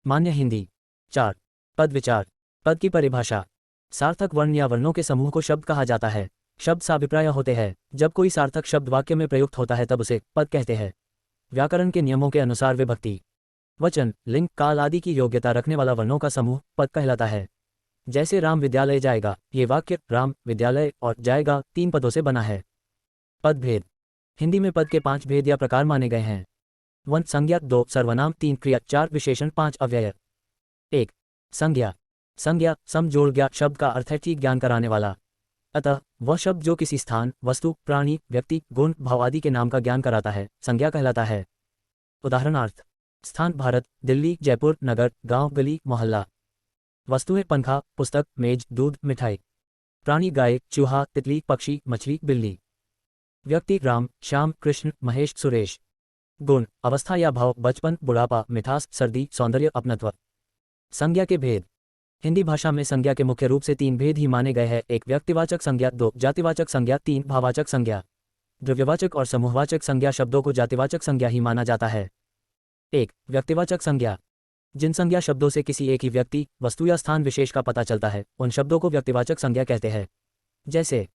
मान्य हिंदी। 4। पद विचार। पद की परिभाषा। सार्थक वर्ण या वर्णों के समूह को शब्द कहा जाता है। शब्द साभिप्राय होते हैं। जब कोई सार्थक शब्द वाक्य में प्रयुक्त होता है तब उसे पद कहते हैं। व्याकरण के नियमों के अनुसार विभक्ति, वचन, लिंग, काल आदि की योग्यता रखने वाला वर्णों का समूह पद कहलाता है। जैसे राम विद्यालय जाएगा, ये वाक्य राम विद्यालय और जाएगा 3 पदों से बना है। पद भेद। हिंदी में पद के 5 भेद या प्रकार माने गए हैं। 1 संज्ञा, 2 सर्वनाम, 3 क्रिया, 4 विशेषण, 5 अव्यय। 1 संज्ञा। संज्ञा सम जोड़ ज्ञा शब्द का अर्थ है ठीक ज्ञान कराने वाला। अतः वह शब्द जो किसी स्थान, वस्तु, प्राणी, व्यक्ति, गुण, भाव आदि के नाम का ज्ञान कराता है संज्ञा कहलाता है। उदाहरणार्थ: स्थान भारत, दिल्ली, जयपुर, नगर, गांव, गली, मोहल्ला। वस्तुएं पंखा, पुस्तक, मेज, दूध, मिठाई। प्राणी गाय, चूहा, तितली, पक्षी, मछली, बिल्ली। व्यक्ति राम, श्याम, कृष्ण, महेश, सुरेश। गुण अवस्था या भाव, बचपन, बुढ़ापा, मिठास, सर्दी, सौंदर्य, अपनत्व। संज्ञा के भेद। हिंदी भाषा में संज्ञा के मुख्य रूप से 3 भेद ही माने गए हैं। 1 व्यक्तिवाचक संज्ञा, 2 जातिवाचक संज्ञा, 3 भाववाचक संज्ञा। द्रव्यवाचक और समूहवाचक संज्ञा शब्दों को जातिवाचक संज्ञा ही माना जाता है। 1 व्यक्तिवाचक संज्ञा। जिन संज्ञा शब्दों से किसी एक ही व्यक्ति, वस्तु या स्थान विशेष का पता चलता है उन शब्दों को व्यक्तिवाचक संज्ञा कहते हैं। जैसे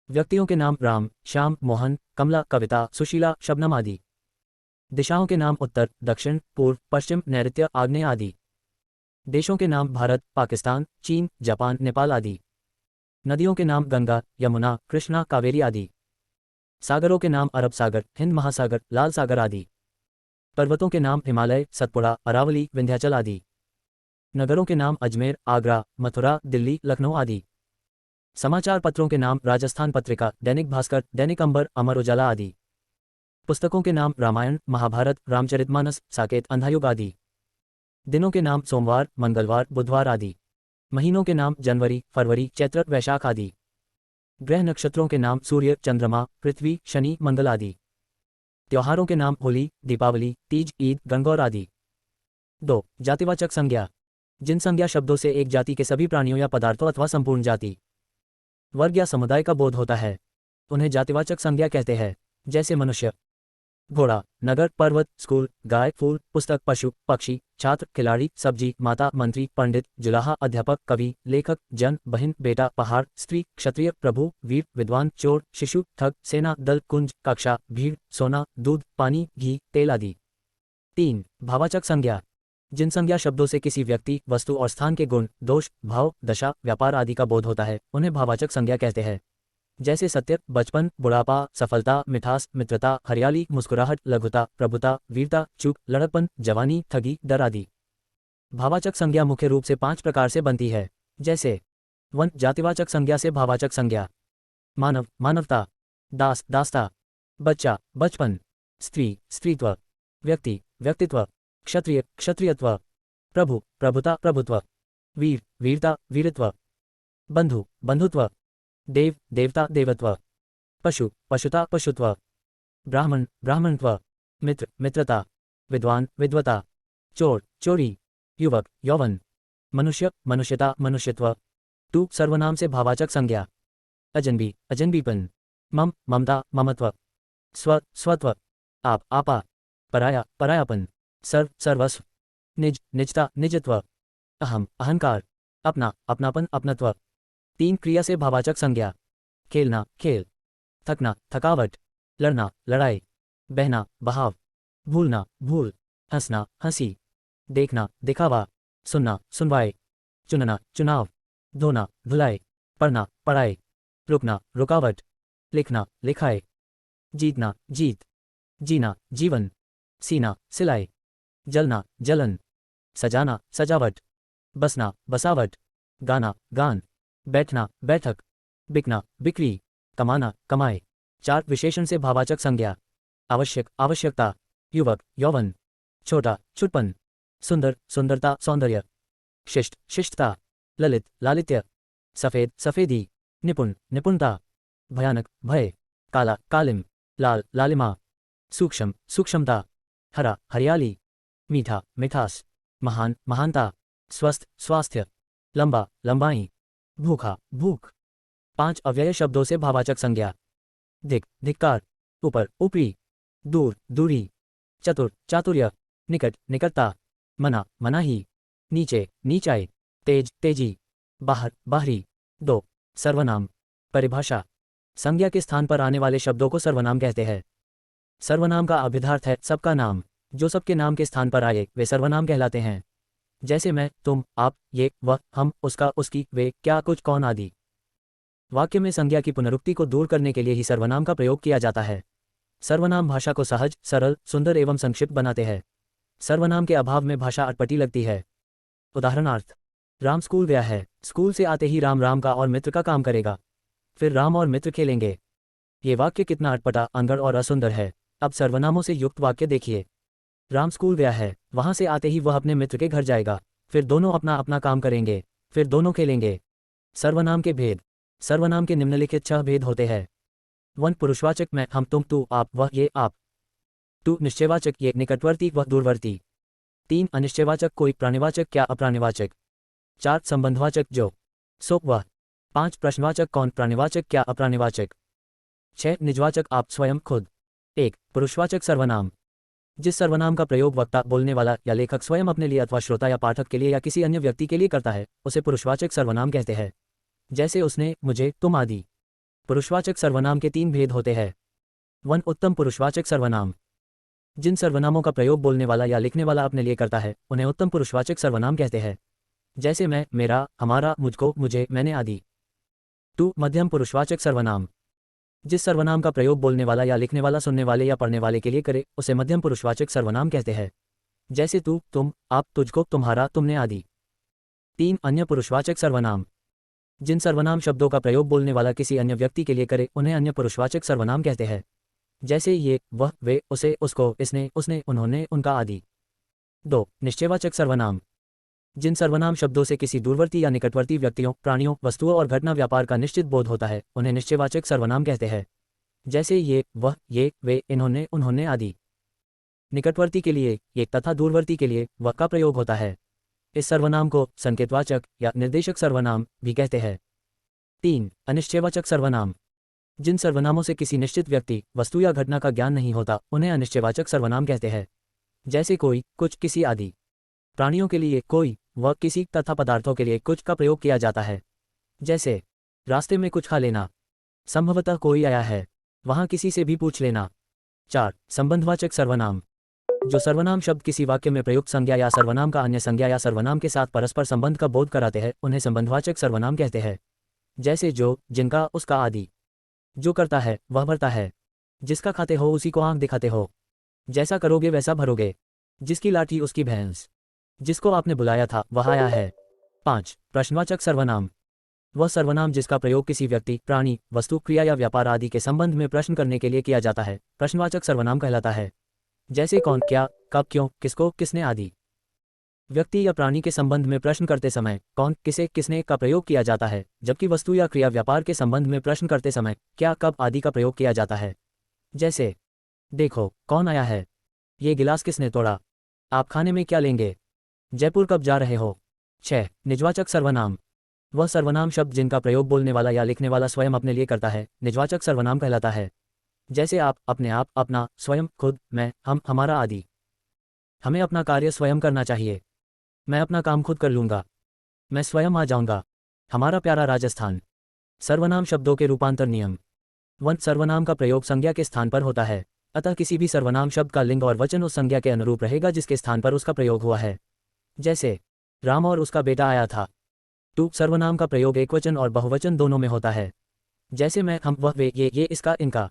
व्यक्तियों के नाम राम, श्याम, मोहन, कमला, कविता, सुशीला, शबनम आदि। दिशाओं के नाम उत्तर, दक्षिण, पूर्व, पश्चिम, नैऋत्य, आग्नेय आदि। देशों के नाम भारत, पाकिस्तान, चीन, जापान, नेपाल आदि। नदियों के नाम गंगा, यमुना, कृष्णा, कावेरी आदि। सागरों के नाम अरब सागर, हिंद महासागर, लाल सागर आदि। पर्वतों के नाम हिमालय, सतपुड़ा, अरावली, विंध्याचल आदि। नगरों के नाम अजमेर, आगरा, मथुरा, दिल्ली, लखनऊ आदि। समाचार पत्रों के नाम राजस्थान पत्रिका, दैनिक भास्कर, दैनिक अंबर, अमर उजाला आदि। पुस्तकों के नाम रामायण, महाभारत, रामचरितमानस, साकेत, अंधायुग आदि। दिनों के नाम सोमवार, मंगलवार, बुधवार आदि। महीनों के नाम जनवरी, फरवरी, चैत्र, वैशाख आदि। ग्रह नक्षत्रों के नाम सूर्य, चंद्रमा, पृथ्वी, शनि, मंगल आदि। त्योहारों के नाम होली, दीपावली, तीज, ईद, गंगौर आदि। 2 जातिवाचक संज्ञा। जिन संज्ञा शब्दों से एक जाति के सभी प्राणियों या पदार्थों अथवा संपूर्ण जाति, वर्ग या समुदाय का बोध होता है उन्हें जातिवाचक संज्ञा कहते हैं। जैसे मनुष्य, घोड़ा, नगर, पर्वत, स्कूल, गाय, फूल, पुस्तक, पशु, पक्षी, छात्र, खिलाड़ी, सब्जी, माता, मंत्री, पंडित, जुलाहा, अध्यापक, कवि, लेखक, जन, बहन, बेटा, पहाड़, स्त्री, क्षत्रिय, प्रभु, वीर, विद्वान, चोर, शिशु, ठग, सेना, दल, कुंज, कक्षा, भीड़, सोना, दूध, पानी, घी, तेल आदि। 3 भाववाचक संज्ञा। जिन संज्ञा शब्दों से किसी व्यक्ति, वस्तु और स्थान के गुण, दोष, भाव, दशा, व्यापार आदि का बोध होता है उन्हें भाववाचक संज्ञा कहते हैं। जैसे सत्य, बचपन, बुढ़ापा, सफलता, मिठास, मित्रता, हरियाली, मुस्कुराहट, लघुता, प्रभुता, वीरता, चूक, लड़कपन, जवानी, ठगी, डर आदि। भाववाचक संज्ञा मुख्य रूप से 5 प्रकार से बनती है। जैसे 1 जातिवाचक संज्ञा से भाववाचक संज्ञा। मानव, मानवता। दास, दासता। बच्चा, बचपन। स्त्री, स्त्रीत्व। व्यक्ति, व्यक्तित्व। क्षत्रिय, क्षत्रियत्व। प्रभु, प्रभुता, प्रभुत्व। वीर, वीरता, वीरत्व। बंधु, बंधुत्व। देव, देवता, देवत्व। पशु, पशुता, पशुत्व। ब्राह्मण, ब्राह्मणत्व। मित्र, मित्रता। विद्वान, विद्वता। चोर, चोरी। युवक, यौवन। मनुष्य, मनुष्यता, मनुष्यत्व। 2 सर्वनाम से भाववाचक संज्ञा। अजनबी, अजनबीपन। मम, ममता, ममत्व। स्व, स्वत्व। आप, आपा। पराया, परायापन। सर्व, सर्वस्व। निज, निजता, निजत्व। अहम, अहंकार। अपना, अपनापन, अपनत्व। 3 क्रिया से भाववाचक संज्ञा। खेलना, खेल। थकना, थकावट। लड़ना, लड़ाई। बहना, बहाव। भूलना, भूल। हंसना, हंसी। देखना, दिखावा। सुनना, सुनवाई। चुनना, चुनाव। धोना, धुलाई। पढ़ना, पढ़ाई। रुकना, रुकावट। लिखना, लिखाई। जीतना, जीत। जीना, जीवन। सीना, सिलाई। जलना, जलन। सजाना, सजावट। बसना, बसावट। गाना, गान। बैठना, बैठक। बिकना, बिक्री। कमाना, कमाई। 4 विशेषण से भाववाचक संज्ञा। आवश्यक, आवश्यकता। युवक, यौवन। छोटा, छुटपन। सुंदर, सुंदरता, सौंदर्य। शिष्ट, शिष्टता। ललित, लालित्य। सफेद, सफेदी। निपुण, निपुणता। भयानक, भय। काला, कालिम। लाल, लालिमा। सूक्ष्म, सूक्ष्मता। हरा, हरियाली। मीठा, मिठास। महान, महानता। स्वस्थ, स्वास्थ्य। लंबा, लंबाई। भूखा, भूख। 5 अव्यय शब्दों से भाववाचक संज्ञा। धिक, धिक्कार। ऊपर, ऊपरी। दूर, दूरी। चतुर, चातुर्य। निकट, निकटता। मना, मनाही। नीचे, नीचाई, तेज, तेजी, बाहर, बाहरी। 2. सर्वनाम। परिभाषा। संज्ञा के स्थान पर आने वाले शब्दों को सर्वनाम कहते हैं। सर्वनाम का अभिधार्थ है सबका नाम। जो सबके नाम के स्थान पर आए वे सर्वनाम कहलाते हैं। जैसे मैं, तुम, आप, ये, वह, हम, उसका, उसकी, वे, क्या, कुछ, कौन आदि। वाक्य में संज्ञा की पुनरुक्ति को दूर करने के लिए ही सर्वनाम का प्रयोग किया जाता है। सर्वनाम भाषा को सहज, सरल, सुंदर एवं संक्षिप्त बनाते हैं। सर्वनाम के अभाव में भाषा अटपटी लगती है। उदाहरणार्थ, राम स्कूल गया है। स्कूल से आते ही राम राम का और मित्र का काम करेगा। फिर राम और मित्र खेलेंगे। ये वाक्य कितना अटपटा, अनगढ़ और असुंदर है। अब सर्वनामों से युक्त वाक्य देखिए। राम स्कूल गया है, वहां से आते ही वह अपने मित्र के घर जाएगा। फिर दोनों अपना अपना काम करेंगे। फिर दोनों खेलेंगे। सर्वनाम के भेद। सर्वनाम के निम्नलिखित 6 भेद होते हैं। 1. पुरुषवाचक मैं, हम, तुम, तू, आप, वह, ये, आप। 2. निश्चयवाचक ये, निकटवर्ती, वह, दूरवर्ती। 3. अनिश्चयवाचक कोई, प्राणिवाचक क्या, अप्राणिवाचक। 4. संबंधवाचक जो, सो, वह। 5. प्रश्नवाचक कौन, प्राणिवाचक क्या, अप्राणिवाचक। 6. निजवाचक आप, स्वयं, खुद। 1. पुरुषवाचक सर्वनाम। जिस सर्वनाम का प्रयोग वक्ता, बोलने वाला या लेखक स्वयं अपने लिए अथवा श्रोता या पाठक के लिए या किसी अन्य व्यक्ति के लिए करता है उसे पुरुषवाचक सर्वनाम कहते हैं। जैसे उसने, मुझे, तुम आदि। पुरुषवाचक सर्वनाम के 3 भेद होते हैं। 1. उत्तम पुरुषवाचक सर्वनाम। जिन सर्वनामों का प्रयोग बोलने वाला या लिखने वाला अपने लिए करता है उन्हें उत्तम पुरुषवाचक सर्वनाम कहते हैं। जैसे मैं, मेरा, हमारा, मुझको, मुझे, मैंने आदि। 2. मध्यम पुरुषवाचक सर्वनाम। जिस सर्वनाम का प्रयोग बोलने वाला या लिखने वाला सुनने वाले या पढ़ने वाले के लिए करे उसे मध्यम पुरुषवाचक सर्वनाम कहते हैं। जैसे तू, तुम, आप, तुझको, तुम्हारा, तुमने आदि। 3. अन्य पुरुषवाचक सर्वनाम। जिन सर्वनाम शब्दों का प्रयोग बोलने वाला किसी अन्य व्यक्ति के लिए करे उन्हें अन्य पुरुषवाचक सर्वनाम कहते हैं। जैसे ये, वह, वे, उसे, उसको, इसने, उसने, उन्होंने, उनका आदि। 2. निश्चयवाचक सर्वनाम। जिन सर्वनाम शब्दों से किसी दूरवर्ती या निकटवर्ती व्यक्तियों, प्राणियों, वस्तुओं और घटना व्यापार का निश्चित बोध होता है उन्हें निश्चयवाचक सर्वनाम कहते हैं। जैसे ये, वह, ये, वे, इन्होंने, उन्होंने आदि। निकटवर्ती के लिए ये तथा दूरवर्ती के लिए वह का प्रयोग होता है। इस सर्वनाम को संकेतवाचक या निर्देशक सर्वनाम भी कहते हैं। 3. अनिश्चयवाचक सर्वनाम। जिन सर्वनामों से किसी निश्चित व्यक्ति, वस्तु या घटना का ज्ञान नहीं होता उन्हें अनिश्चयवाचक सर्वनाम कहते हैं। जैसे कोई, कुछ, किसी आदि। प्राणियों के लिए कोई, वह, किसी तथा पदार्थों के लिए कुछ का प्रयोग किया जाता है। जैसे रास्ते में कुछ खा लेना। संभवतः कोई आया है, वहां किसी से भी पूछ लेना। 4. संबंधवाचक सर्वनाम। जो सर्वनाम शब्द किसी वाक्य में प्रयुक्त संज्ञा या सर्वनाम का अन्य संज्ञा या सर्वनाम के साथ परस्पर संबंध का बोध कराते हैं उन्हें संबंधवाचक सर्वनाम कहते हैं। जैसे जो, जिनका, उसका आदि। जो करता है वह भरता है। जिसका खाते हो उसी को आंख दिखाते हो। जैसा करोगे वैसा भरोगे। जिसकी लाठी उसकी भैंस। जिसको आपने बुलाया था वह आया है। 5. प्रश्नवाचक सर्वनाम। वह सर्वनाम जिसका प्रयोग किसी व्यक्ति, प्राणी, वस्तु, क्रिया या व्यापार आदि के संबंध में प्रश्न करने के लिए किया जाता है प्रश्नवाचक सर्वनाम कहलाता है। जैसे कौन, क्या, कब, क्यों, किसको, किसने आदि। व्यक्ति या प्राणी के संबंध में प्रश्न करते समय कौन, किसे, किसने का प्रयोग किया जाता है, जबकि वस्तु या क्रिया व्यापार के संबंध में प्रश्न करते समय क्या, कब आदि का प्रयोग किया जाता है। जैसे देखो कौन आया है, ये गिलास किसने तोड़ा, आप खाने में क्या लेंगे, जयपुर कब जा रहे हो। 6. निजवाचक सर्वनाम। वह सर्वनाम शब्द जिनका प्रयोग बोलने वाला या लिखने वाला स्वयं अपने लिए करता है निजवाचक सर्वनाम कहलाता है। जैसे आप, अपने आप, अपना, स्वयं, खुद, मैं, हम, हमारा आदि। हमें अपना कार्य स्वयं करना चाहिए। मैं अपना काम खुद कर लूँगा। मैं स्वयं आ जाऊँगा। हमारा प्यारा राजस्थान। सर्वनाम शब्दों के रूपांतर नियम। 1. सर्वनाम का प्रयोग संज्ञा के स्थान पर होता है, अतः किसी भी सर्वनाम शब्द का लिंग और वचन उस संज्ञा के अनुरूप रहेगा जिसके स्थान पर उसका प्रयोग हुआ है। जैसे राम और उसका बेटा आया था। 2. सर्वनाम का प्रयोग एकवचन और बहुवचन दोनों में होता है। जैसे मैं, हम, वह, वे, ये, इसका, इनका।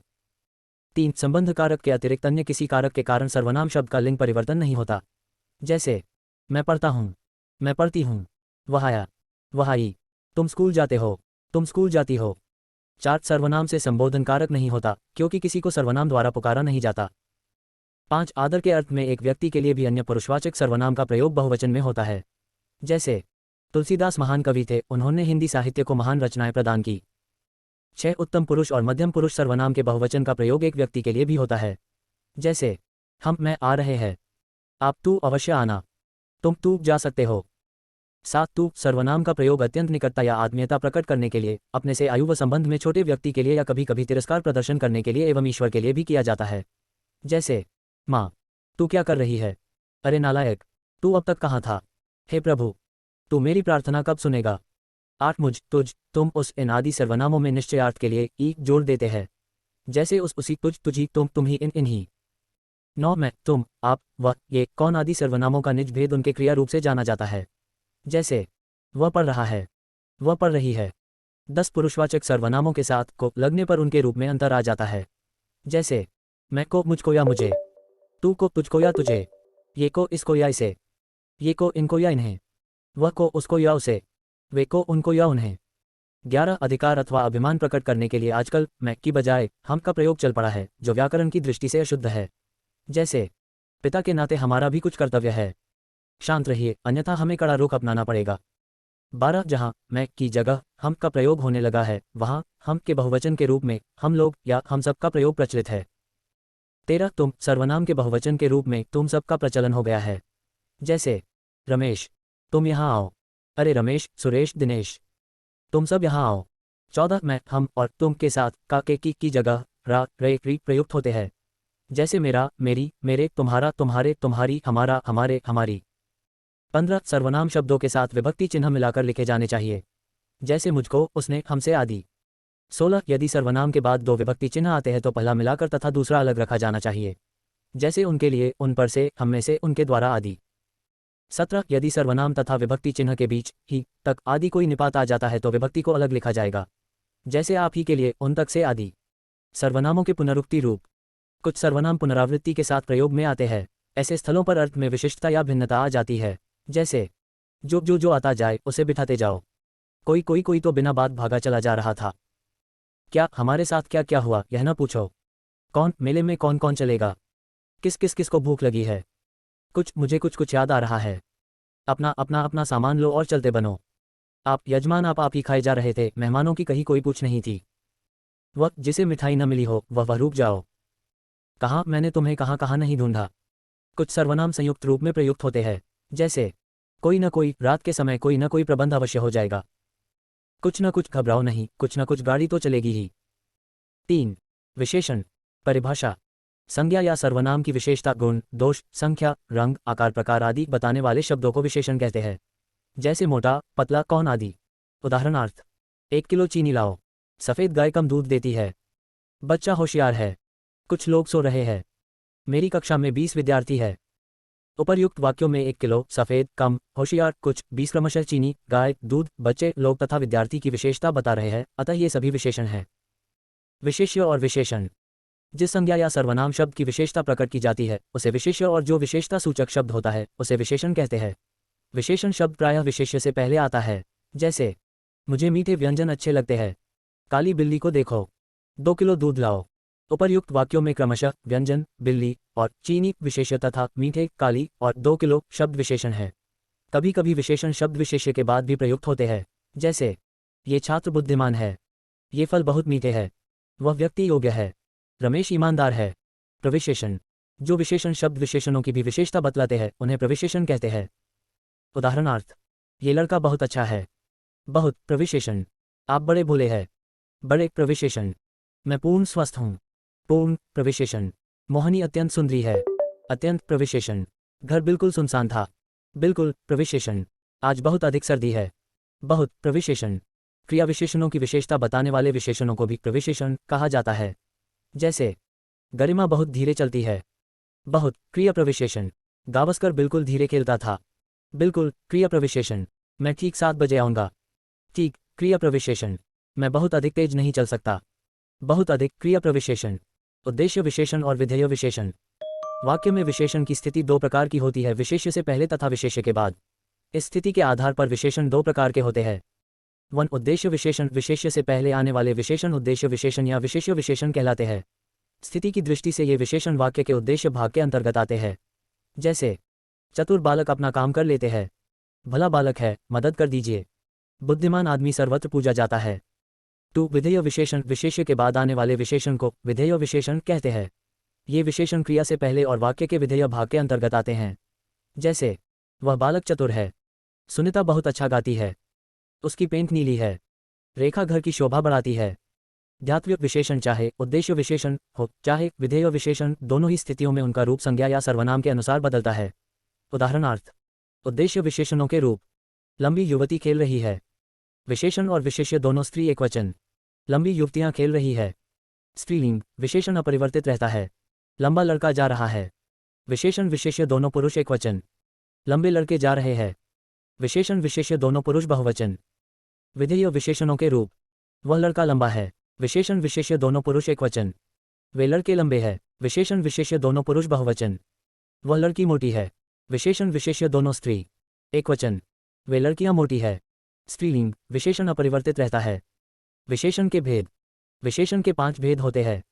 3. संबंध कारक के अतिरिक्त अन्य किसी कारक के कारण सर्वनाम शब्द का लिंग परिवर्तन नहीं होता। जैसे मैं पढ़ता हूँ, मैं पढ़ती हूँ, वह आया, वह आई, तुम स्कूल जाते हो, तुम स्कूल जाती हो। 4. सर्वनाम से संबोधन कारक नहीं होता क्योंकि किसी को सर्वनाम द्वारा पुकारा नहीं जाता। 5. आदर के अर्थ में एक व्यक्ति के लिए भी अन्य पुरुषवाचक सर्वनाम का प्रयोग बहुवचन में होता है। जैसे तुलसीदास महान कवि थे, उन्होंने हिंदी साहित्य को महान रचनाएं प्रदान की। 6. उत्तम पुरुष और मध्यम पुरुष सर्वनाम के बहुवचन का प्रयोग एक व्यक्ति के लिए भी होता है। जैसे हम, मैं, आ रहे हैं, आप, तू अवश्य आना, तुम, तू जा सकते हो। 7. तू सर्वनाम का प्रयोग अत्यंत निकटता या आत्मीयता प्रकट करने के लिए, अपने से आयु व संबंध में छोटे व्यक्ति के लिए या कभी कभी तिरस्कार प्रदर्शन करने के लिए एवं ईश्वर के लिए भी किया जाता है। जैसे माँ, तू क्या कर रही है, अरे नालायक, तू अब तक कहाँ था। हे प्रभु, तू मेरी प्रार्थना कब सुनेगा। 8 मुझ, तुझ, तुम उस इन आदि सर्वनामों में निश्चयार्थ के लिए ई जोड़ देते हैं, जैसे उस उसी तुझ तुझी तुम ही इन ही। 9 मैं तुम आप वह ये कौन आदि सर्वनामों का निज भेद उनके क्रिया रूप से जाना जाता है, जैसे वह पढ़ रहा है, वह पढ़ रही है। 10 पुरुषवाचक सर्वनामों के साथ को लगने पर उनके रूप में अंतर आ जाता है, जैसे मैं को मुझको या मुझे, तू को तुझको या तुझे, ये को इसको या इसे, ये को इनको या इन्हें, वह को उसको या उसे, वे को उनको या उन्हें। 11 अधिकार अथवा अभिमान प्रकट करने के लिए आजकल मैं की बजाय हम का प्रयोग चल पड़ा है, जो व्याकरण की दृष्टि से अशुद्ध है। जैसे पिता के नाते हमारा भी कुछ कर्तव्य है, शांत रहिए अन्यथा हमें कड़ा रुख अपनाना पड़ेगा। 12 जहां मैं की जगह हम का प्रयोग होने लगा है, वहां हम के बहुवचन के रूप में हम लोग या हम सब का प्रयोग प्रचलित है। 13 तुम सर्वनाम के बहुवचन के रूप में तुम सब का प्रचलन हो गया है, जैसे रमेश, तुम यहाँ आओ, अरे रमेश, सुरेश, दिनेश, तुम सब यहाँ आओ। 14 मैं हम और तुम के साथ का के की जगह रा रे री प्रयुक्त होते हैं, जैसे मेरा, मेरी, मेरे, तुम्हारा, तुम्हारे, तुम्हारी, हमारा, हमारे, हमारी। 15 सर्वनाम शब्दों के साथ विभक्ति चिन्ह मिलाकर लिखे जाने चाहिए, जैसे मुझको, उसने, हमसे आदि। 16 यदि सर्वनाम के बाद 2 विभक्ति चिन्ह आते हैं तो पहला मिलाकर तथा दूसरा अलग रखा जाना चाहिए, जैसे उनके लिए, उन पर से, हम में से, उनके द्वारा आदि। 17 यदि सर्वनाम तथा विभक्ति चिन्ह के बीच ही तक आदि कोई निपात आ जाता है तो विभक्ति को अलग लिखा जाएगा, जैसे आप ही के लिए, उन तक से आदि। सर्वनामों के पुनरुक्ति रूप। कुछ सर्वनाम पुनरावृत्ति के साथ प्रयोग में आते हैं, ऐसे स्थलों पर अर्थ में विशिष्टता या भिन्नता आ जाती है, जैसे जो आता जाए उसे बिठाते जाओ, कोई तो बिना बात भागा चला जा रहा था, क्या हमारे साथ क्या क्या हुआ यह न पूछो, कौन मेले में कौन कौन चलेगा, किस को भूख लगी है, कुछ मुझे कुछ याद आ रहा है, अपना सामान लो और चलते बनो, आप यजमान आप ही खाए जा रहे थे, मेहमानों की कहीं कोई पूछ नहीं थी, वह जिसे मिठाई न मिली हो वह रुक जाओ, कहाँ मैंने तुम्हें कहाँ नहीं ढूंढा। कुछ सर्वनाम संयुक्त रूप में प्रयुक्त होते हैं, जैसे कोई न कोई, रात के समय कोई न कोई प्रबंध अवश्य हो जाएगा, कुछ न कुछ घबराओ नहीं, कुछ न कुछ गाड़ी तो चलेगी ही। 3 विशेषण। परिभाषा। संज्ञा या सर्वनाम की विशेषता, गुण, दोष, संख्या, रंग, आकार, प्रकार आदि बताने वाले शब्दों को विशेषण कहते हैं, जैसे मोटा, पतला, कौन आदि। उदाहरणार्थ 1 किलो चीनी लाओ, सफ़ेद गाय कम दूध देती है, बच्चा होशियार है, कुछ लोग सो रहे हैं, मेरी कक्षा में 20 विद्यार्थी है। उपर्युक्त वाक्यों में 1 किलो, सफ़ेद, कम, होशियार, कुछ, 20 क्रमशः चीनी, गाय, दूध, बच्चे, लोग तथा विद्यार्थी की विशेषता बता रहे हैं, अतः ये सभी विशेषण हैं। विशेष्य और विशेषण। जिस संज्ञा या सर्वनाम शब्द की विशेषता प्रकट की जाती है उसे विशेष्य और जो विशेषता सूचक शब्द होता है उसे विशेषण कहते हैं। विशेषण शब्द प्रायः विशेष्य से पहले आता है, जैसे मुझे मीठे व्यंजन अच्छे लगते हैं, काली बिल्ली को देखो, 2 किलो दूध लाओ। उपर्युक्त वाक्यों में क्रमशः व्यंजन, बिल्ली और चीनी विशेष्य तथा मीठे, काली और 2 किलो शब्द विशेषण है। कभी कभी विशेषण शब्द विशेष्य के बाद भी प्रयुक्त होते हैं, जैसे ये छात्र बुद्धिमान है, ये फल बहुत मीठे है, वह व्यक्ति योग्य है, रमेश ईमानदार है। प्रविशेषण। जो विशेषण शब्द विशेषणों की भी विशेषता बतलाते हैं उन्हें प्रविशेषण कहते हैं। उदाहरणार्थ ये लड़का बहुत अच्छा है, बहुत। प्रविशेषण। आप बड़े भोले हैं, बड़े। प्रविशेषण। मैं पूर्ण स्वस्थ हूँ, पूर्ण। प्रविशेषण। मोहनी अत्यंत सुंदरी है, अत्यंत। प्रविशेषण। घर बिल्कुल सुनसान था, बिल्कुल। प्रविशेषण। आज बहुत अधिक सर्दी है, बहुत। प्रविशेषण। क्रिया विशेषणों की विशेषता बताने वाले विशेषणों को भी प्रविशेषण कहा जाता है, जैसे गरिमा बहुत धीरे चलती है, बहुत। क्रिया प्रविशेषण। गावस्कर बिल्कुल धीरे खेलता था, बिल्कुल। क्रिया प्रविशेषण। मैं ठीक 7 बजे आऊँगा, ठीक। क्रिया प्रविशेषण। मैं बहुत अधिक तेज नहीं चल सकता, बहुत अधिक। क्रिया प्रविशेषण। उद्देश्य विशेषण और विधेय विशेषण। वाक्य में विशेषण की स्थिति 2 प्रकार की होती है, विशेष्य से पहले तथा विशेष्य के बाद। इस स्थिति के आधार पर विशेषण 2 प्रकार के होते हैं। 1 उद्देश्य विशेषण। विशेष्य से पहले आने वाले विशेषण उद्देश्य विशेषण या विशेष्य विशेषण कहलाते हैं। स्थिति की दृष्टि से ये विशेषण वाक्य के उद्देश्य भाग के अंतर्गत आते हैं, जैसे चतुर बालक अपना काम कर लेते हैं, भला बालक है, मदद कर दीजिए, बुद्धिमान आदमी सर्वत्र पूजा जाता है। 2 विधेय विशेषण। विशेष्य के बाद आने वाले विशेषण को विधेय विशेषण कहते हैं। ये विशेषण क्रिया से पहले और वाक्य के विधेय भाग के अंतर्गत आते हैं, जैसे वह बालक चतुर है, सुनीता बहुत अच्छा गाती है, उसकी पेंट नीली है, रेखा घर की शोभा बढ़ाती है। ध्यात्व्य विशेषण चाहे उद्देश्य विशेषण हो चाहे विधेय विशेषण, दोनों ही स्थितियों में उनका रूप संज्ञा या सर्वनाम के अनुसार बदलता है। उदाहरणार्थ उद्देश्य विशेषणों के रूप। लंबी युवती खेल रही है। विशेषण और विशेष्य दोनों स्त्री एकवचन। लंबी युवतियां खेल रही है। स्त्रीलिंग, विशेषण अपरिवर्तित रहता है। लंबा लड़का जा रहा है। विशेषण विशेष्य दोनों पुरुष एकवचन। लंबे लड़के जा रहे हैं। विशेषण विशेष्य दोनों पुरुष बहुवचन। विधेय विशेषणों के रूप। वह लड़का लंबा है। विशेषण विशेष्य दोनों पुरुष एकवचन। वे लड़के लंबे हैं। विशेषण विशेष्य दोनों पुरुष बहुवचन। वह लड़की मोटी है। विशेषण विशेष्य दोनों स्त्री एकवचन। वे लड़कियां मोटी है। स्त्रीलिंग, विशेषण अपरिवर्तित रहता है। विशेषण के भेद। विशेषण के 5 भेद होते हैं।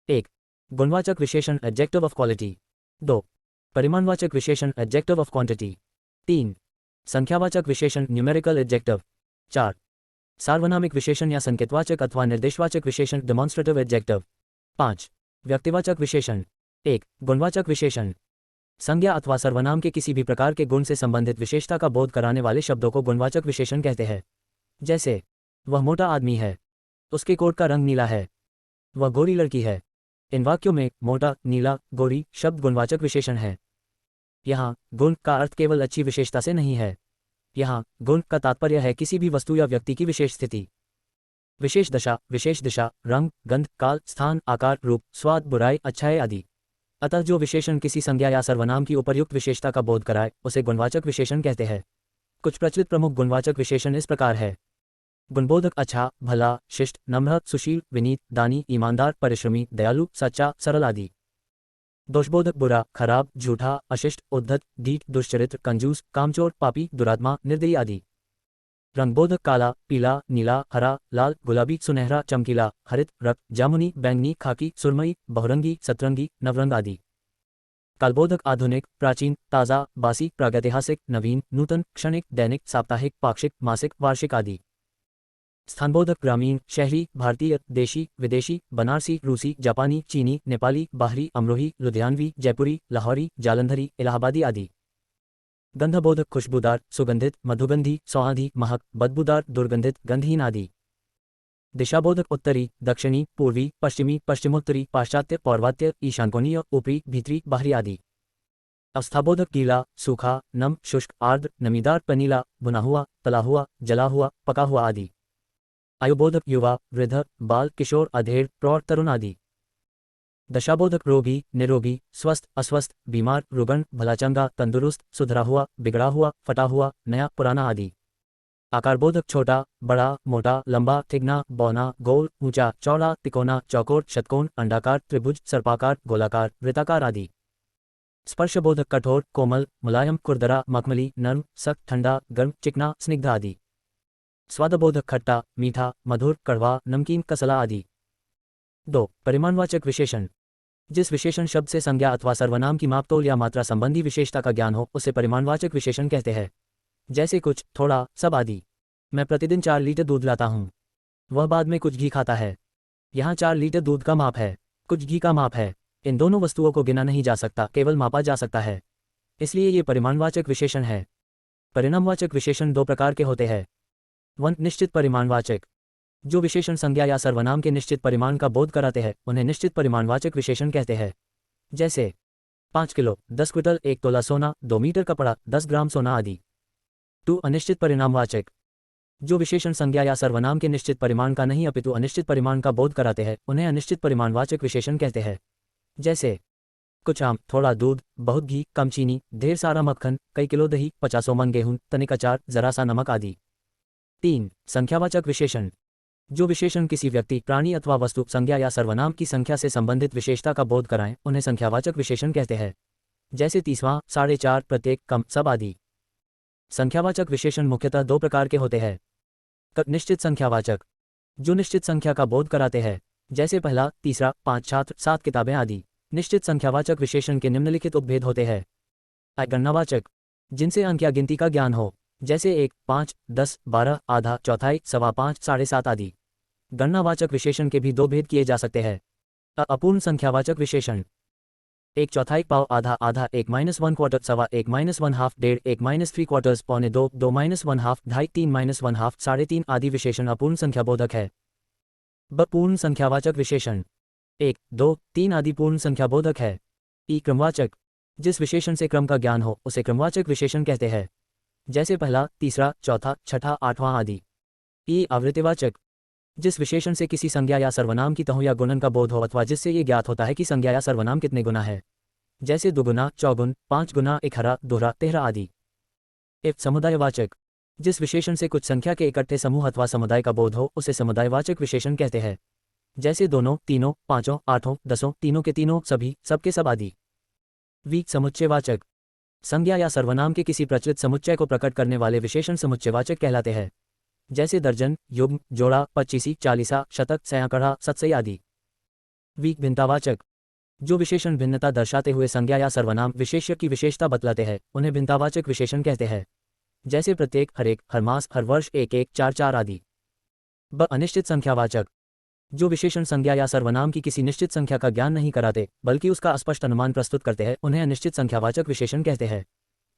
1. गुणवाचक विशेषण एडजेक्टिव ऑफ क्वालिटी। 2. परिमाणवाचक विशेषण एडजेक्टिव ऑफ क्वांटिटी। 3. संख्यावाचक विशेषण न्यूमेरिकल एडजेक्टिव। 4. सार्वनामिक विशेषण या संकेतवाचक अथवा निर्देशवाचक विशेषण डेमोन्स्ट्रेटिव एडजेक्टिव। 5. व्यक्तिवाचक विशेषण। 1. गुणवाचक विशेषण। संज्ञा अथवा सर्वनाम के किसी भी प्रकार के गुण से संबंधित विशेषता का बोध कराने वाले शब्दों को गुणवाचक विशेषण कहते हैं। जैसे, वह मोटा आदमी है। उसके कोट का रंग नीला है। वह गोरी लड़की है। इन वाक्यों में मोटा, नीला, गोरी शब्द गुणवाचक विशेषण है। यहाँ गुण का अर्थ केवल अच्छी विशेषता से नहीं है। यहाँ गुण का तात्पर्य है किसी भी वस्तु या व्यक्ति की विशेष स्थिति, विशेष दशा, विशेष दिशा, रंग, गंध, काल, स्थान, आकार, रूप, स्वाद, बुराई, अच्छाई आदि। अतः जो विशेषण किसी संज्ञा या सर्वनाम की उपर्युक्त विशेषता का बोध कराए उसे गुणवाचक विशेषण कहते हैं। कुछ प्रचलित प्रमुख गुणवाचक विशेषण इस प्रकार है। गुणबोधक अच्छा, भला, शिष्ट, नम्र, सुशील, विनीत, दानी, ईमानदार, परिश्रमी, दयालु, सच्चा, सरल आदि। दोषबोधक बुरा, खराब, झूठा, अशिष्ट, उद्धत, ढीठ, दुष्चरित्र, कंजूस, कामचोर, पापी, दुरात्मा, निर्दयी आदि। रंगबोधक काला, पीला, नीला, हरा, लाल, गुलाबी, सुनहरा, चमकीला, हरित, रक्त, जामुनी, बैंगनी, खाकी, सुरमई, बहुरंगी, सतरंगी, नवरंग आदि। कालबोधक आधुनिक, प्राचीन, ताज़ा, बासी, प्रागैतिहासिक, नवीन, नूतन, क्षणिक, दैनिक, साप्ताहिक, पाक्षिक, मासिक, वार्षिक आदि। स्थानबोधक ग्रामीण, शहरी, भारतीय, देशी, विदेशी, बनारसी, रूसी, जापानी, चीनी, नेपाली, बाहरी, अमरोही, लुधियानवी, जयपुरी, लाहौरी, जालंधरी, इलाहाबादी आदि। गंधबोधक खुशबूदार, सुगंधित, मधुगंधी, सौंधी, महक, बदबूदार, दुर्गंधित, गंधहीन आदि। दिशाबोधक उत्तरी, दक्षिणी, पूर्वी, पश्चिमी, पश्चिमोत्तरी, पाश्चात्य, पौर्वात्य, ईशानकोणीय, ऊपरी, भीतरी, बाहरी आदि। अवस्थाबोधक गीला, सूखा, नम, शुष्क, आर्द्र, नमीदार, पनीला, भुना हुआ, तला हुआ, जला हुआ, पका हुआ आदि। आयुबोधक युवा, वृद्ध, बाल, किशोर, अधेड़, प्रौढ़, तरुण आदि। दशाबोधक रोगी, निरोगी, स्वस्थ, अस्वस्थ, बीमार, रुग्ण, भलाचंगा, तंदुरुस्त, सुधरा हुआ, बिगड़ा हुआ, फटा हुआ, नया, पुराना आदि। आकारबोधक छोटा, बड़ा, मोटा, लंबा, तिगना, बौना, गोल, ऊंचा, चौड़ा, तिकोना, चौकोर, षटकोण, अंडाकार, त्रिभुज, सर्पाकार, गोलाकार, वृत्ताकार आदि। स्पर्शबोधक कठोर, कोमल, मुलायम, खुरदरा, मखमली, नर्म, सख्त, ठंडा, गर्म, चिकना, स्निग्ध आदि। स्वादबोधक खट्टा, मीठा, मधुर, कड़वा, नमकीन, कसला आदि। 2. परिमाणवाचक विशेषण। जिस विशेषण शब्द से संज्ञा अथवा सर्वनाम की मापतोल या मात्रा संबंधी विशेषता का ज्ञान हो उसे परिमाणवाचक विशेषण कहते हैं। जैसे कुछ, थोड़ा, सब आदि। मैं प्रतिदिन 4 लीटर दूध लाता हूँ। वह बाद में कुछ घी खाता है। यहाँ 4 लीटर दूध का माप है, कुछ घी का माप है। इन दोनों वस्तुओं को गिना नहीं जा सकता, केवल मापा जा सकता है। इसलिए ये परिमाणवाचक विशेषण है। परिणामवाचक विशेषण 2 प्रकार के होते हैं। 1. निश्चित परिमाणवाचक। जो विशेषण संज्ञा या सर्वनाम के निश्चित परिमाण का बोध कराते हैं उन्हें निश्चित परिमाणवाचक विशेषण कहते हैं। जैसे 5 किलो, 10 क्विंटल, 1 तोला सोना, 2 मीटर कपड़ा, 10 ग्राम सोना आदि। 2. अनिश्चित परिणामवाचक। जो विशेषण संज्ञा या सर्वनाम के निश्चित परिमाण का नहीं अपितु अनिश्चित परिमाण का बोध कराते हैं उन्हें अनिश्चित परिमाणवाचक विशेषण कहते हैं। जैसे कुछ आम, थोड़ा दूध, बहुत घी, कम चीनी, ढेर सारा मक्खन, कई किलो दही, 50 मन गेहूं, तनिक अचार, जरा सा नमक आदि। 3. संख्यावाचक विशेषण। जो विशेषण किसी व्यक्ति, प्राणी अथवा वस्तु, संज्ञा या सर्वनाम की संख्या से संबंधित विशेषता का बोध कराएं उन्हें संख्यावाचक विशेषण कहते हैं। जैसे 30वां, 4.5, प्रत्येक, कम, सब आदि। संख्यावाचक विशेषण मुख्यतः 2 प्रकार के होते हैं। निश्चित संख्यावाचक। जो निश्चित संख्या का बोध कराते हैं, जैसे पहला, तीसरा, 5 छात्र, 7 किताबें आदि। निश्चित संख्यावाचक विशेषण के निम्नलिखित उपभेद होते हैं। गणनावाचक। जिनसे अंक या गिनती का ज्ञान हो, जैसे 1, 5, 10, 12, आधा, चौथाई, 5.25, 7.5 आदि। गणनावाचक विशेषण के भी 2 भेद किए जा सकते हैं। अपूर्ण संख्यावाचक विशेषण। 1 चौथाई, पाव, आधा, आधा, 1-1 quarter, 1.25, 1-1 half, 1.5, 1-3 quarters, 2.25, 2-1 half, 2.5, 3-1 half, 3.5 आदि विशेषण अपूर्ण संख्याबोधक है। पूर्ण संख्यावाचक विशेषण। 1, 2, 3 आदि पूर्ण संख्याबोधक है। क्रमवाचक। जिस विशेषण से क्रम का ज्ञान हो उसे क्रमवाचक विशेषण कहते हैं। जैसे पहला, तीसरा, चौथा, छठा, आठवां आदि। ई आवृत्तिवाचक, जिस विशेषण से किसी संज्ञा या सर्वनाम की तहु या गुणन का बोध हो अथवा जिससे ये ज्ञात होता है कि संज्ञा या सर्वनाम कितने गुना है। जैसे दुगुना, चौगुन, 5 गुना, इकहरा, दोहरा, 13 आदि। इफ समुदायवाचक, जिस विशेषण से कुछ संख्या के इकट्ठे समूह अथवा समुदाय का बोध हो उसे समुदायवाचक विशेषण कहते हैं। जैसे दोनों, तीनों, पांचों, आठों, दसों, तीनों के तीनों, सभी, सबके सब आदि। वीक समुच्चयवाचक, संज्ञा या सर्वनाम के किसी प्रचलित समुच्चय को प्रकट करने वाले विशेषण समुच्चयवाचक कहलाते हैं। जैसे दर्जन, युग्म, जोड़ा, पच्चीसी, चालीसा, शतक, सैकड़ा, सतसई आदि। वीक भिन्नतावाचक, जो विशेषण भिन्नता दर्शाते हुए संज्ञा या सर्वनाम विशेष्य की विशेषता बतलाते हैं उन्हें भिन्नतावाचक विशेषण कहते हैं। जैसे प्रत्येक, हरेक, हर मास, हर वर्ष, एक एक, चार चार आदि। ब अनिश्चित संख्यावाचक, जो विशेषण संज्ञा या सर्वनाम की किसी निश्चित संख्या का ज्ञान नहीं कराते बल्कि उसका अस्पष्ट अनुमान प्रस्तुत करते हैं उन्हें अनिश्चित संख्यावाचक विशेषण कहते हैं।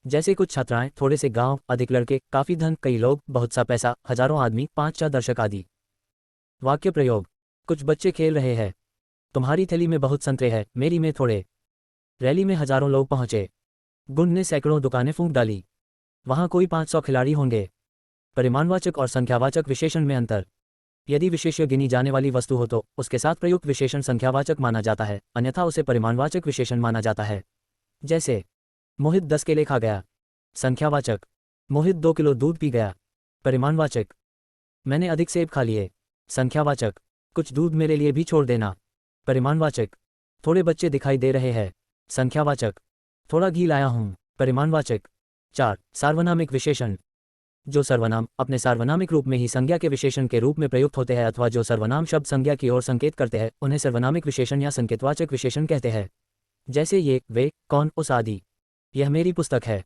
जैसे कुछ छात्राएं, थोड़े से गांव, अधिक लड़के, काफी धन, कई लोग, बहुत सा पैसा, हजारों आदमी, 5 दर्शक आदि। वाक्य प्रयोग, कुछ बच्चे खेल रहे हैं। तुम्हारी थैली में बहुत संतरे हैं, मेरी में थोड़े। रैली में हजारों लोग पहुंचे। गुंड ने सैकड़ों दुकानें फूंक डाली। वहां कोई 500 खिलाड़ी होंगे। परिमाणवाचक और संख्यावाचक विशेषण में अंतर, यदि विशेष्य गिनी जाने वाली वस्तु हो तो उसके साथ प्रयुक्त विशेषण संख्यावाचक माना जाता है, अन्यथा उसे परिमाणवाचक विशेषण माना जाता है। जैसे मोहित 10 केले खा गया। संख्यावाचक, मोहित 2 किलो दूध पी गया। परिमाणवाचक, मैंने अधिक सेब खा लिए। संख्यावाचक, कुछ दूध मेरे लिए भी छोड़ देना। परिमाणवाचक, थोड़े बच्चे दिखाई दे रहे हैं। संख्यावाचक, थोड़ा घी लाया हूं। परिमाणवाचक। 4. सार्वनामिक विशेषण, जो सर्वनाम अपने सार्वनामिक रूप में ही संज्ञा के विशेषण के रूप में प्रयुक्त होते हैं अथवा जो सर्वनाम शब्द संज्ञा की ओर संकेत करते हैं उन्हें सर्वनामिक विशेषण या संकेतवाचक विशेषण कहते हैं। जैसे ये, वे, कौन, उस आदि। यह मेरी पुस्तक है।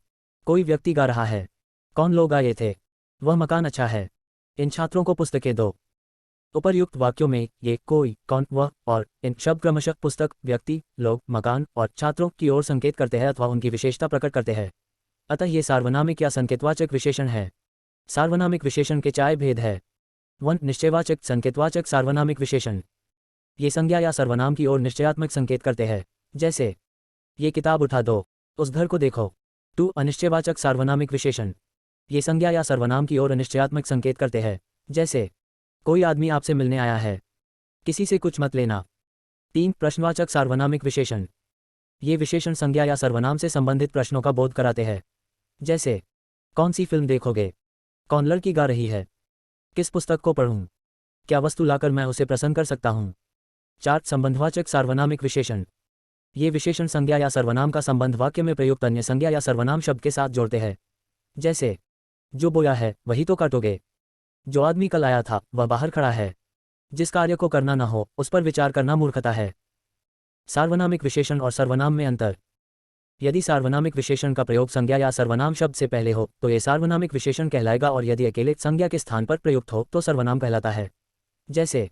कोई व्यक्ति गा रहा है। कौन लोग आए थे। वह मकान अच्छा है। इन छात्रों को पुस्तकें दो। उपर्युक्त वाक्यों में ये, कोई, कौन, वह और इन शब्द क्रमशः पुस्तक, व्यक्ति, लोग, मकान और छात्रों की ओर संकेत करते हैं अथवा उनकी विशेषता प्रकट करते हैं। अतः ये सार्वनामिक या संकेतवाचक विशेषण है। सार्वनामिक विशेषण के 4 भेद है। 1. निश्चयवाचक संकेतवाचक सार्वनामिक विशेषण, ये संज्ञा या सर्वनाम की ओर निश्चयात्मक संकेत करते हैं। जैसे ये किताब उठा दो, उस घर को देखो। 2. अनिश्चयवाचक सार्वनामिक विशेषण, ये संज्ञा या सर्वनाम की ओर अनिश्चयात्मक संकेत करते हैं। जैसे कोई आदमी आपसे मिलने आया है। किसी से कुछ मत लेना। 3. प्रश्नवाचक सार्वनामिक विशेषण, ये विशेषण संज्ञा या सर्वनाम से संबंधित प्रश्नों का बोध कराते हैं। जैसे कौन सी फिल्म देखोगे। कौन लड़की गा रही है। किस पुस्तक को पढ़ूं। क्या वस्तु लाकर मैं उसे प्रसन्न कर सकता हूं। 4. संबंधवाचक सार्वनामिक विशेषण, ये विशेषण संज्ञा या सर्वनाम का संबंध वाक्य में प्रयुक्त अन्य संज्ञा या सर्वनाम शब्द के साथ जोड़ते हैं। जैसे जो बोया है वही तो काटोगे। जो आदमी कल आया था वह बाहर खड़ा है। जिस कार्य को करना न हो उस पर विचार करना मूर्खता है। सार्वनामिक विशेषण और सर्वनाम में अंतर, यदि सार्वनामिक विशेषण का प्रयोग संज्ञा या सर्वनाम शब्द से पहले हो तो यह सार्वनामिक विशेषण कहलाएगा और यदि अकेले संज्ञा के स्थान पर प्रयुक्त हो तो सर्वनाम कहलाता है। जैसे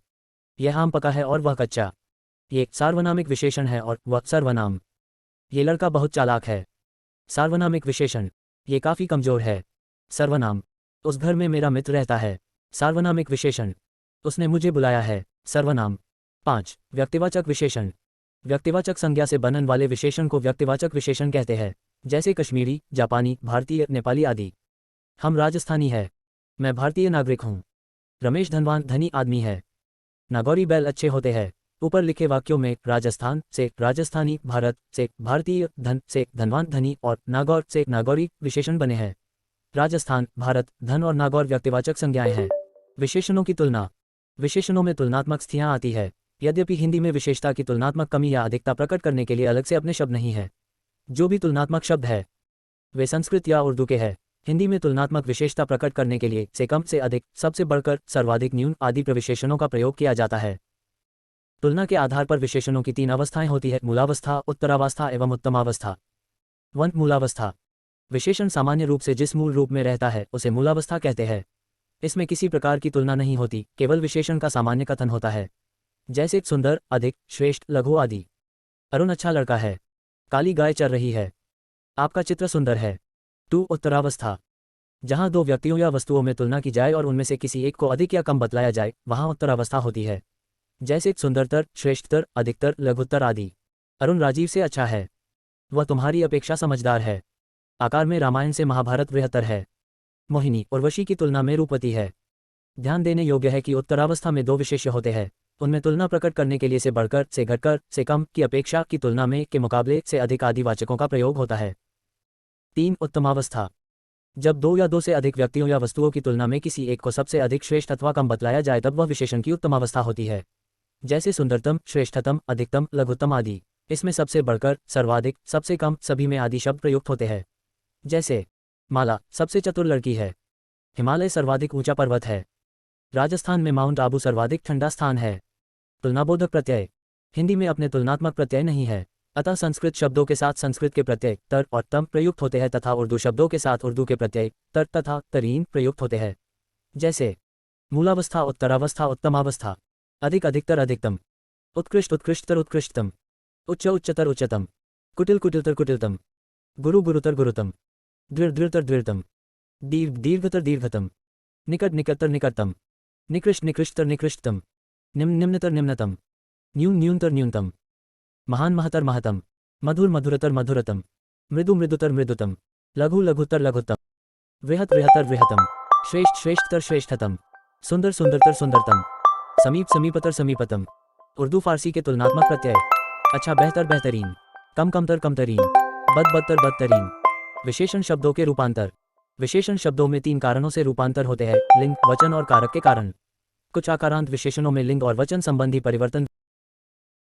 यह आम पका है और वह कच्चा। ये सार्वनामिक विशेषण है और वह सर्वनाम। ये लड़का बहुत चालाक है। सार्वनामिक विशेषण, ये काफी कमजोर है। सर्वनाम, उस घर में मेरा मित्र रहता है। सार्वनामिक विशेषण, उसने मुझे बुलाया है। सर्वनाम। 5. व्यक्तिवाचक विशेषण, व्यक्तिवाचक संज्ञा से बनने वाले विशेषण को व्यक्तिवाचक विशेषण कहते हैं। जैसे कश्मीरी, जापानी, भारतीय, नेपाली आदि। हम राजस्थानी है। मैं भारतीय नागरिक हूँ। रमेश धनवान, धनी आदमी है। नागौरी बैल अच्छे होते हैं। ऊपर लिखे वाक्यों में राजस्थान से राजस्थानी, भारत से भारतीय, धन से धनवान, धनी और नागौर से नागौरी विशेषण बने हैं। राजस्थान, भारत, धन और नागौर व्यक्तिवाचक संज्ञाएं हैं। विशेषणों की तुलना, विशेषणों में तुलनात्मक स्थितियां आती है। यद्यपि हिंदी में विशेषता की तुलनात्मक कमी या अधिकता प्रकट करने के लिए अलग से अपने शब्द नहीं है। जो भी तुलनात्मक शब्द है वे संस्कृत या उर्दू के हैं। हिंदी में तुलनात्मक विशेषता प्रकट करने के लिए से कम से अधिक, सबसे बढ़कर, सर्वाधिक, न्यून आदि प्रविशेषणों का प्रयोग किया जाता है। तुलना के आधार पर विशेषणों की 3 अवस्थाएं होती है, मूलावस्था, उत्तरावस्था एवं उत्तमावस्था। 1. मूलावस्था, विशेषण सामान्य रूप से जिस मूल रूप में रहता है उसे मूलावस्था कहते हैं। इसमें किसी प्रकार की तुलना नहीं होती, केवल विशेषण का सामान्य कथन होता है। जैसे सुंदर, अधिक, श्रेष्ठ, लघु आदि। अरुण अच्छा लड़का है। काली गाय चर रही है। आपका चित्र सुंदर है। 2. उत्तरावस्था, जहां 2 व्यक्तियों या वस्तुओं में तुलना की जाए और उनमें से किसी एक को अधिक या कम बतलाया जाए वहां उत्तरावस्था होती है। जैसे सुंदरतर, श्रेष्ठतर, अधिकतर, लघुत्तर आदि। अरुण राजीव से अच्छा है। वह तुम्हारी अपेक्षा समझदार है। आकार में रामायण से महाभारत बृहत्तर है। मोहिनी और वशी की तुलना में रूपवती है। ध्यान देने योग्य है कि उत्तरावस्था में दो विशेष्य होते हैं। उनमें तुलना प्रकट करने के लिए से बढ़कर, से घटकर, से कम की अपेक्षा, की तुलना में, के मुकाबले, से अधिक आदि वाचकों का प्रयोग होता है। 3. उत्तमावस्था। जब दो या दो से अधिक व्यक्तियों या वस्तुओं की तुलना में किसी एक को सबसे अधिक श्रेष्ठ अथवा कम बतलाया जाए तब वह विशेषण की उत्तमावस्था होती है। जैसे सुंदरतम, श्रेष्ठतम, अधिकतम, लघुत्तम आदि। इसमें सबसे बढ़कर, सर्वाधिक, सबसे कम, सभी में आदि शब्द प्रयुक्त होते हैं। जैसे माला सबसे चतुर लड़की है, हिमालय सर्वाधिक ऊंचा पर्वत है, राजस्थान में माउंट आबू सर्वाधिक ठंडा स्थान है। तुलनाबोधक प्रत्यय। हिंदी में अपने तुलनात्मक प्रत्यय नहीं है, अतः संस्कृत शब्दों के साथ संस्कृत के प्रत्यय तर और तम प्रयुक्त होते हैं तथा उर्दू शब्दों के साथ उर्दू के प्रत्यय तर तथा तरीन प्रयुक्त होते हैं। जैसे मूलावस्था, उत्तरावस्था, उत्तमावस्था, अधिक, अधिकतर, अधिकतम, उत्कृष्ट, उत्कृष्टतर, उत्कृष्टतम, उच्च, उच्चतर, उच्चतम, कुटिल, कुटिलतर, कुटिलतम, गुरु, गुरुतर, गुरुतम, दृढ़, दृढ़तर, दृढ़तम, दीर्घ, दीर्घतर, दीर्घतम, निकट, निकटतर, निकटतम, निकृष्ट, निकृष्टतर, निकृष्टतम, निम्न, निम्नतर, निम्नतम, न्यून, न्यूनतर, न्यूनतम, महान, महतर, महतम, मधुर, मधुरतर, मधुरतम, मृदु, मृदुतर, मृदुतम, लघु, लघुतर, लघुतम, वृहत, वृहतर, वृहतम, श्रेष्ठ, श्रेष्ठतर, श्रेष्ठतम, सुंदर, सुंदरतर, सुंदरतम, समीप, समीपतर, समीपतम। उर्दू फारसी के तुलनात्मक प्रत्यय। अच्छा, बेहतर, बेहतरीन, कम, कमतर, कमतरीन, बद, बदतर, बदतरीन। विशेषण शब्दों के रूपांतर। विशेषण शब्दों में 3 कारणों से रूपांतर होते हैं: लिंग, वचन और कारक के कारण। कुछ आकारांत विशेषणों में लिंग और वचन संबंधी परिवर्तन